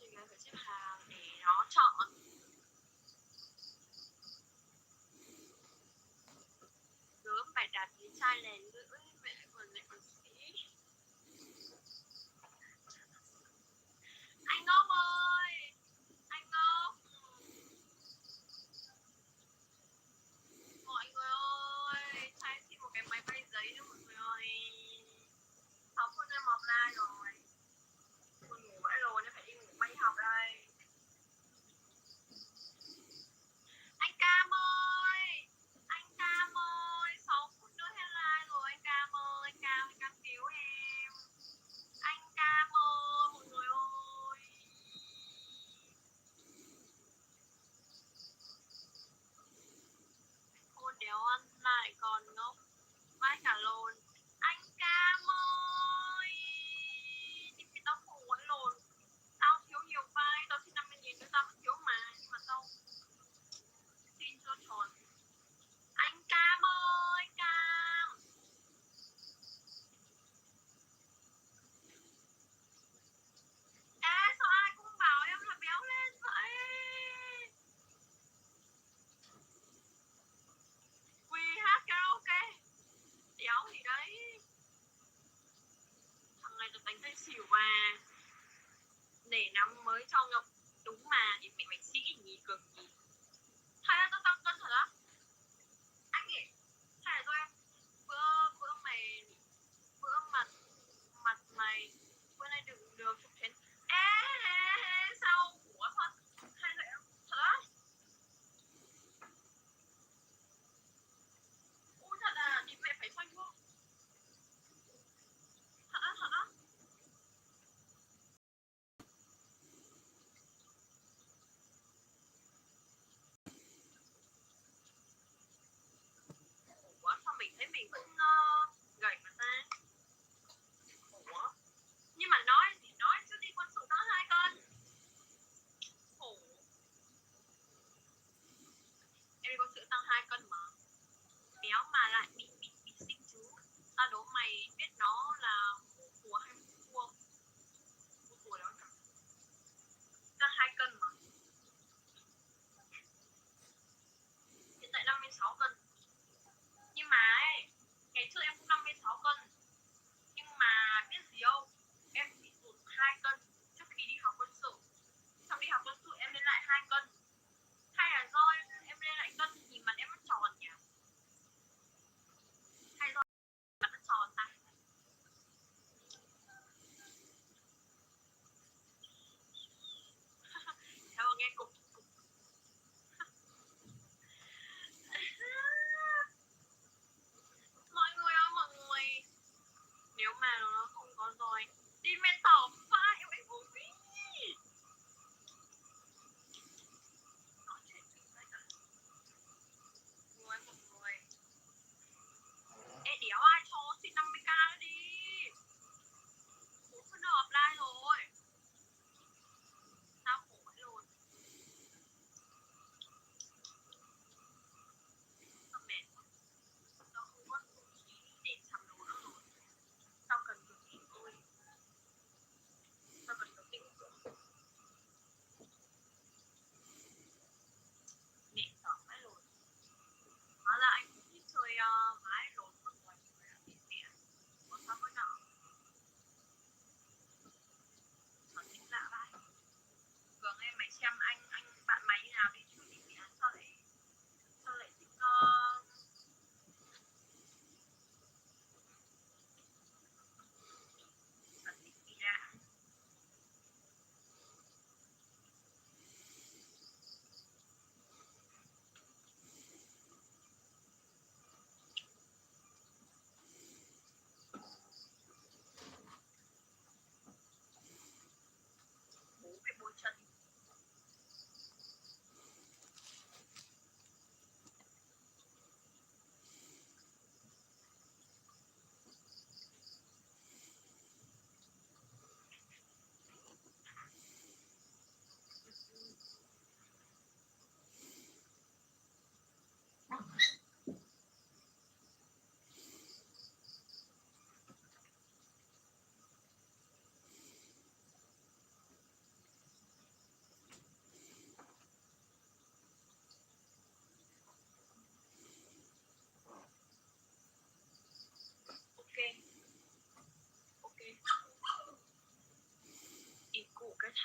mình lại phải xếp hàng để nó chọn. Gớm bài đặt cái chai này nữa, mẹ còn sĩ. Anh Ngốc ơi, anh Ngốc. Mọi người ơi, cho em xin một cái máy bay giấy nữa mọi người ơi. 6 phút em offline rồi. Buồn ngủ vãi rồi nên phải đi ngủ may học đây. Anh Cam ơi, 6 phút nữa headline rồi anh Cam ơi, anh Cam cứu em. Anh Cam ơi, mọi người ơi. Cô đéo ăn lại còn ngốc, vãi cả lồn. Anh Cam ơi, thì tao khổ vãi lồn. Tao thiếu nhiều vai, tao xin 50.000 nữa tao vẫn thiếu mà, nhưng mà tao xin cho tròn. Anh Cam ơi, Cam. Ê, sao ai cũng bảo em là béo lên vậy? Quy hát karaoke. Đéo gì đấy. Thằng này tao đánh tay xỉu mà. Để năm mới cho Ngọc. Đúng mà, thì mẹ mày sĩ nhì cực nhì. Hay là tao tăng cân thật á? Anh ơi, hay là do em bữa mày bữa mặt mày bữa nay đừng được chụp đến. Ê, sao ủa thật hay là em thật á? Ui thật à, thì mẹ phải xoay vô. Thật á, thật á. Ủa sao mình thấy mình vẫn gầy mà ta? Ủa, nhưng mà nói chứ đi quân sự tăng 2 cân. Ủa, em đi quân sự tăng 2 cân mà. Béo mà lại bị sinh chứ. Tao đố mày biết nó là mua cua hay mua cua? Mua cua đó cả. Tăng 2 cân mà. Hiện tại 56 cân. Nhưng mà ấy, ngày trước em cũng 56 cân. Nhưng mà biết gì không? Em bị tụt 2 cân trước khi đi học quân sự. Xong đi học quân sự em lên lại 2 cân. Hay là do em lên lại cân thì mặt em nó tròn nhỉ? Hay do mặt nó tròn ta? Theo nghe cục.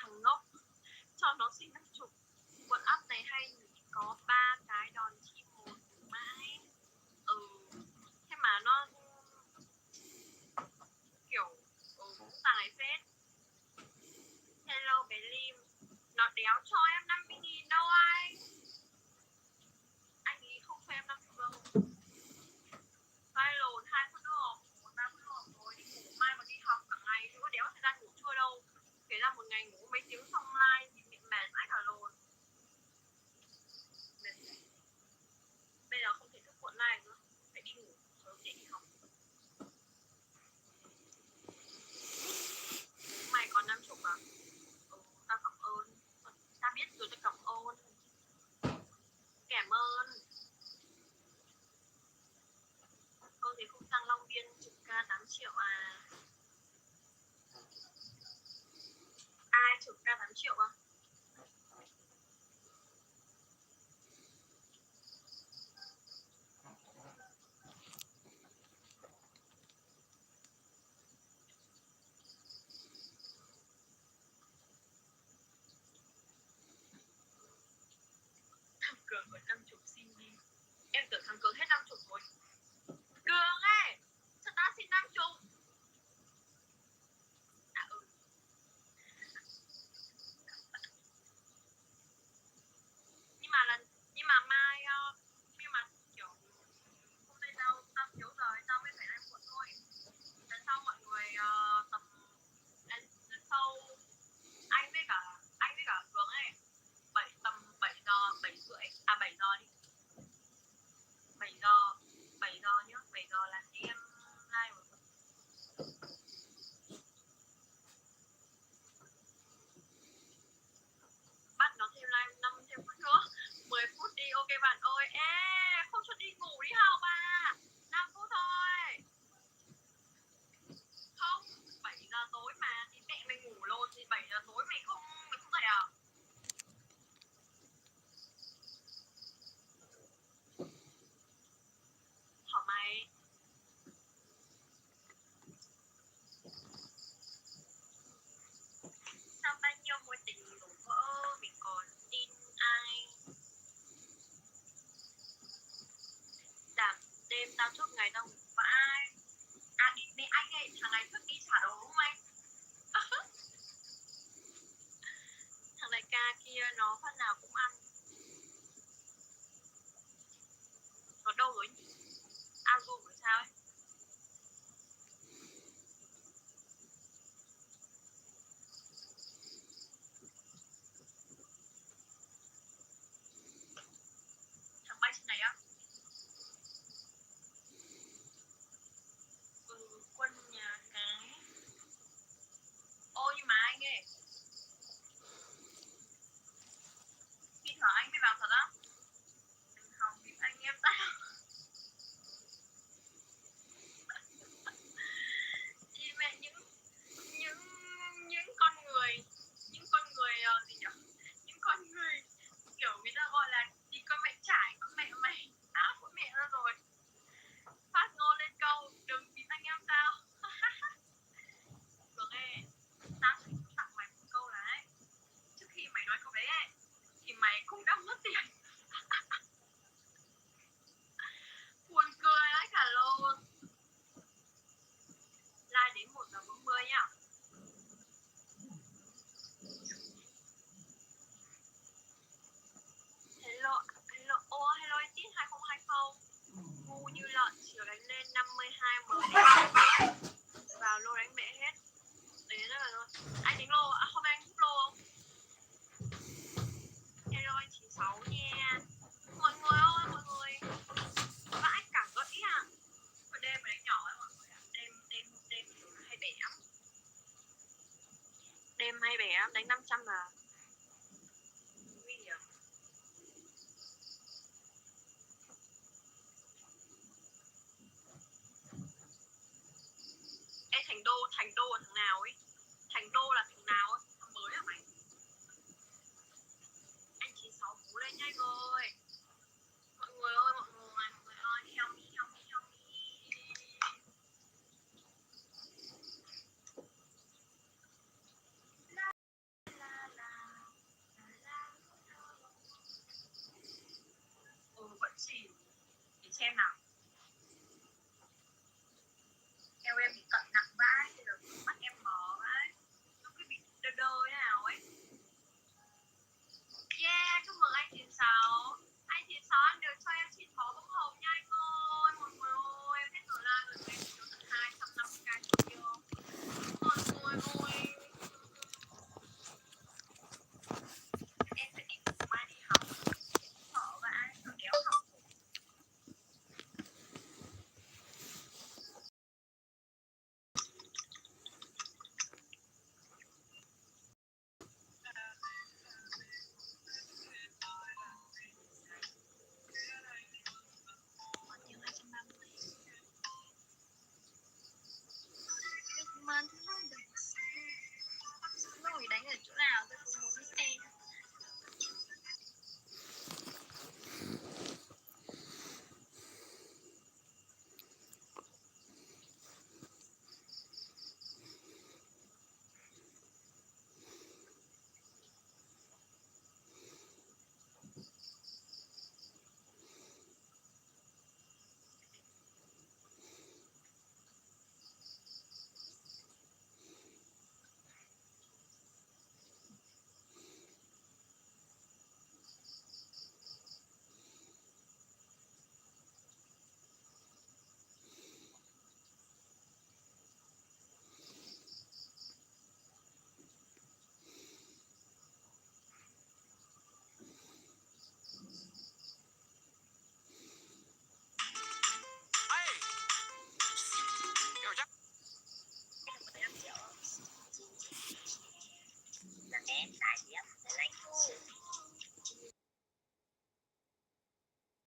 thằng ngốc, cho nó xin 50. Quận ấp này hay nhỉ, có 3 cái đòn chim một mãi. Thế mà nó kiểu thằng này phết. Hello bé Lim, nó đéo cho em 50.000 đâu anh ấy không cho em 50 đâu. Vai lồn 2 phút nữa, 3 phút nữa rồi, đi ngủ mai còn đi học cả ngày, chứ có đéo thời gian ngủ trưa đâu. Kể ra một ngày ngủ mấy tiếng xong live thì bị mệt vãi cả lồn. Bây giờ không thể thức muộn live nữa, phải đi ngủ sớm để đi học. Mày còn 50 à? Tao cảm ơn. Tao biết rồi, tao cảm ơn. Cảm ơn. Thì không sang Long Biên trực ca 8 triệu à? Ai trực ca 8 triệu à? Thằng Cường còn 50 xin đi. Em tưởng thằng Cường hết 50 rồi. Cường ơi, cho tao xin 50. Nhưng mà mai nhưng mà kiểu hôm nay tao thiếu rồi, tao mới phải làm muộn thôi. Lần sau mọi người tầm lần sau anh với cả Cường ấy tầm 7 giờ 7 rưỡi 7 giờ đi, 7 giờ nhá, 7 giờ là em live rồi. Bắt nó thêm live 5 thêm phút nữa, 10 phút đi. Ok bạn ơi. Không cho đi ngủ đi học à? 5 phút thôi. Không, 7 giờ tối mà, thì mẹ mày ngủ luôn, thì 7 giờ tối mày không dậy à? Hả mày? Sao bao nhiêu mối tình đổ vỡ mình còn tin ai? Đảm đêm tao thức ngày tao ngủ vãi. Mẹ anh ơi, thằng này thức đi trả đồ đúng không anh? Thằng đại ca kia nó phát nào cũng ăn. Nó đâu rồi nhỉ? Azu rồi sao ấy? Thằng bay trên này á? Quân nhà cái. Ôi nhưng mà anh ơi, khi thở anh mới vào thật á? Đừng hòng bịp anh em tao. Thì mẹ những con người gì nhỉ? Những con người kiểu người ta gọi là đi con mẹ trải, con mẹ mày áp của mẹ ra rồi. Phát ngôn lên câu đừng bịp anh em tao. Được ê, tao chỉ tặng mày một câu là ấy, trước khi mày nói câu đấy ấy, thì mày cũng đã mất tiền. Buồn cười đấy cả lồn. Live đến 1:40 nhá. Hello, hello anh Tít 2020. Ngu như lợn, chiều đánh lên 52 mới vào lô đánh mẹ hết. Đấy là luôn. Anh đánh lô, hôm nay anh hút lô không? Hello anh 96 nha. Mọi người ơi, mọi người. Vãi cả gãy à. Ở đêm mà đánh nhỏ ấy mọi người ạ. Đêm hay bẻ lắm. Đêm hay bẻ lắm, đánh 500 mà. Nguy hiểm. Ê, Thành Đô là thằng nào ấy? Thành Đô là